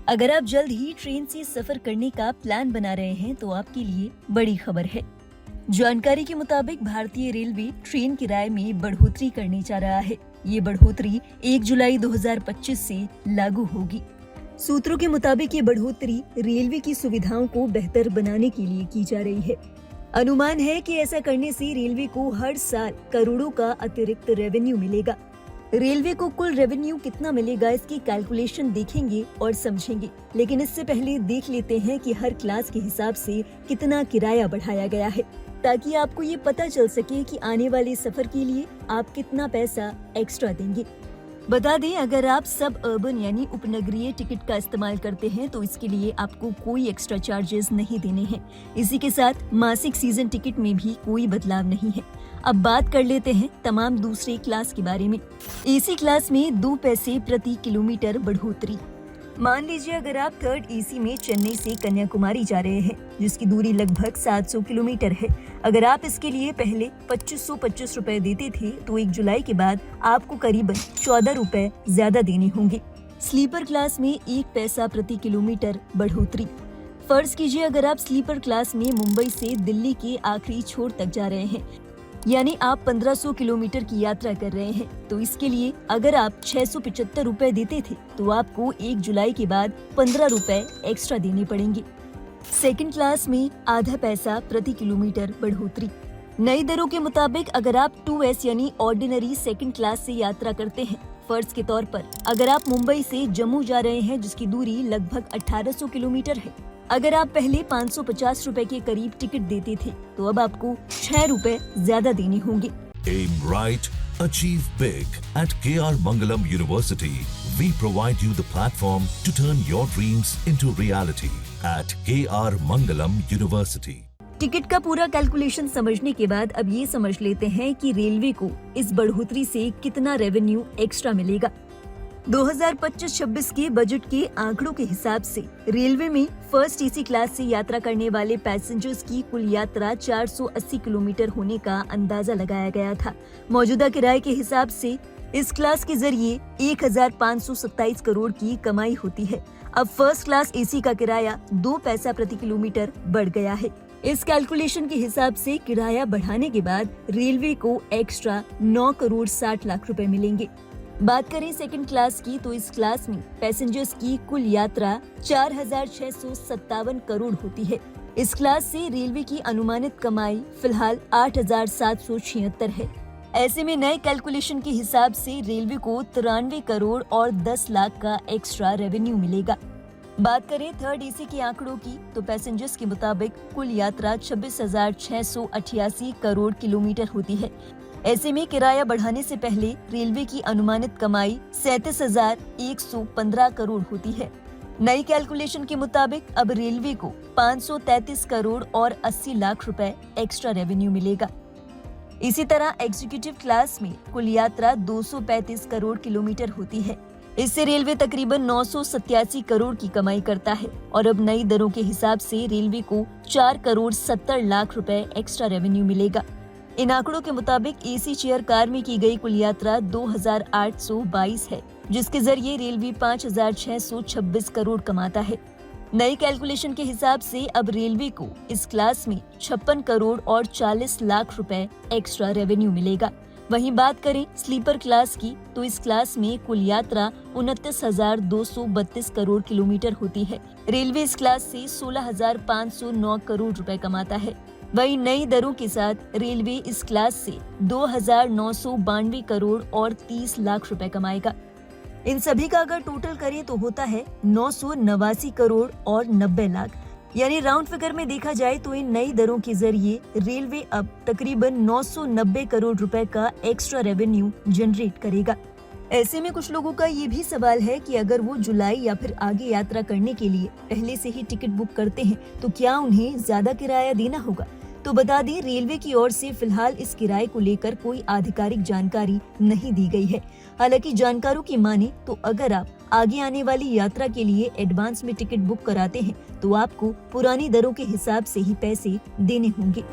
अगर आप जल्द ही ट्रेन से सफर करने का प्लान बना रहे हैं तो आपके लिए बड़ी खबर है। जानकारी के मुताबिक भारतीय रेलवे ट्रेन किराए में बढ़ोतरी करने जा रहा है। ये बढ़ोतरी 1 जुलाई 2025 से लागू होगी। सूत्रों के मुताबिक ये बढ़ोतरी रेलवे की सुविधाओं को बेहतर बनाने के लिए की जा रही है। अनुमान है कि ऐसा करने से रेलवे को हर साल करोड़ों का अतिरिक्त रेवेन्यू मिलेगा। रेलवे को कुल रेवेन्यू कितना मिलेगा इसकी कैलकुलेशन देखेंगे और समझेंगे, लेकिन इससे पहले देख लेते हैं कि हर क्लास के हिसाब से कितना किराया बढ़ाया गया है, ताकि आपको ये पता चल सके कि आने वाले सफर के लिए आप कितना पैसा एक्स्ट्रा देंगे। बता दें, अगर आप सब अर्बन यानी उपनगरीय टिकट का इस्तेमाल करते हैं तो इसके लिए आपको कोई एक्स्ट्रा चार्जेस नहीं देने हैं। इसी के साथ मासिक सीजन टिकट में भी कोई बदलाव नहीं है। अब बात कर लेते हैं तमाम दूसरे क्लास के बारे में। एसी क्लास में 2 पैसे प्रति किलोमीटर बढ़ोतरी। मान लीजिए अगर आप थर्ड एसी में चेन्नई से कन्याकुमारी जा रहे हैं, जिसकी दूरी लगभग 700 किलोमीटर है। अगर आप इसके लिए पहले 2525 रुपए देते थे तो 1 जुलाई के बाद आपको करीबन 14 रुपए ज्यादा देने होंगे। स्लीपर क्लास में 1 पैसा प्रति किलोमीटर बढ़ोतरी। फर्ज कीजिए अगर आप स्लीपर क्लास में मुंबई से दिल्ली के आखिरी छोर तक जा रहे हैं, यानी आप 1500 किलोमीटर की यात्रा कर रहे हैं, तो इसके लिए अगर आप 675 रुपए देते थे तो आपको 1 जुलाई के बाद 15 रुपए एक्स्ट्रा देने पड़ेंगे। सेकंड क्लास में आधा पैसा प्रति किलोमीटर बढ़ोतरी। नई दरों के मुताबिक अगर आप 2S यानी ऑर्डिनरी सेकंड क्लास से यात्रा करते हैं, फर्ज के तौर पर अगर आप मुंबई से जम्मू जा रहे हैं जिसकी दूरी लगभग 1800 किलोमीटर है, अगर आप पहले 550 रुपए के करीब टिकट देते थे तो अब आपको 6 रुपए ज्यादा देने होंगे। Aim right, achieve big. At KR Mangalam University, we provide you the platform to turn your dreams into reality. At KR Mangalam University. Ticket का पूरा कैलकुलेशन समझने के बाद अब ये समझ लेते हैं कि रेलवे को इस बढ़ोतरी से कितना रेवेन्यू एक्स्ट्रा मिलेगा। 2025-26 के बजट के आंकड़ों के हिसाब से रेलवे में फर्स्ट एसी क्लास से यात्रा करने वाले पैसेंजर्स की कुल यात्रा 480 किलोमीटर होने का अंदाजा लगाया गया था। मौजूदा किराए के हिसाब से इस क्लास के जरिए 1527 करोड़ की कमाई होती है। अब फर्स्ट क्लास एसी का किराया 2 पैसा प्रति किलोमीटर बढ़ गया है। इस कैलकुलेशन के हिसाब से किराया बढ़ाने के बाद रेलवे को एक्स्ट्रा 9 करोड़ 60 लाख रुपए मिलेंगे। बात करें सेकंड क्लास की तो इस क्लास में पैसेंजर्स की कुल यात्रा 4657 करोड़ होती है। इस क्लास से रेलवे की अनुमानित कमाई फिलहाल 8776 है। ऐसे में नए कैलकुलेशन के हिसाब से रेलवे को 93 करोड़ और 10 लाख का एक्स्ट्रा रेवेन्यू मिलेगा। बात करें थर्ड एसी के आंकड़ों की तो पैसेंजर्स के मुताबिक कुल यात्रा 26,688 करोड़ किलोमीटर होती है। ऐसे में किराया बढ़ाने से पहले रेलवे की अनुमानित कमाई 37,115 करोड़ होती है। नई कैलकुलेशन के मुताबिक अब रेलवे को 533 करोड़ और 80 लाख रुपए एक्स्ट्रा रेवेन्यू मिलेगा। इसी तरह एग्जीक्यूटिव क्लास में कुल यात्रा 235 करोड़ किलोमीटर होती है। इससे रेलवे तकरीबन 987 करोड़ की कमाई करता है और अब नई दरों के हिसाब से रेलवे को 4 करोड़ 70 लाख रुपए एक्स्ट्रा रेवेन्यू मिलेगा। इन आंकड़ों के मुताबिक एसी चेयर कार में की गई कुल यात्रा 2822 है, जिसके जरिए रेलवे 5626 करोड़ कमाता है। नई कैलकुलेशन के हिसाब से अब रेलवे को इस क्लास में 56 करोड़ और 40 लाख रुपए एक्स्ट्रा रेवेन्यू मिलेगा। वहीं बात करें स्लीपर क्लास की तो इस क्लास में कुल यात्रा 29,232 करोड़ किलोमीटर होती है। रेलवे इस क्लास से 16,509 करोड़ रुपए कमाता है। वहीं नई दरों के साथ रेलवे इस क्लास से 2,992 करोड़ और 30 लाख रुपए कमाएगा। इन सभी का अगर टोटल करें तो होता है 989 करोड़ और 90 लाख। यानी राउंड फिगर में देखा जाए तो इन नई दरों के जरिए रेलवे अब तकरीबन 990 करोड़ रुपए का एक्स्ट्रा रेवेन्यू जनरेट करेगा। ऐसे में कुछ लोगों का ये भी सवाल है कि अगर वो जुलाई या फिर आगे यात्रा करने के लिए पहले से ही टिकट बुक करते हैं तो क्या उन्हें ज्यादा किराया देना होगा। तो बता दें, रेलवे की ओर से फिलहाल इस किराए को लेकर कोई आधिकारिक जानकारी नहीं दी गई है। हालांकि जानकारों की माने तो अगर आप आगे आने वाली यात्रा के लिए एडवांस में टिकट बुक कराते हैं तो आपको पुरानी दरों के हिसाब से ही पैसे देने होंगे।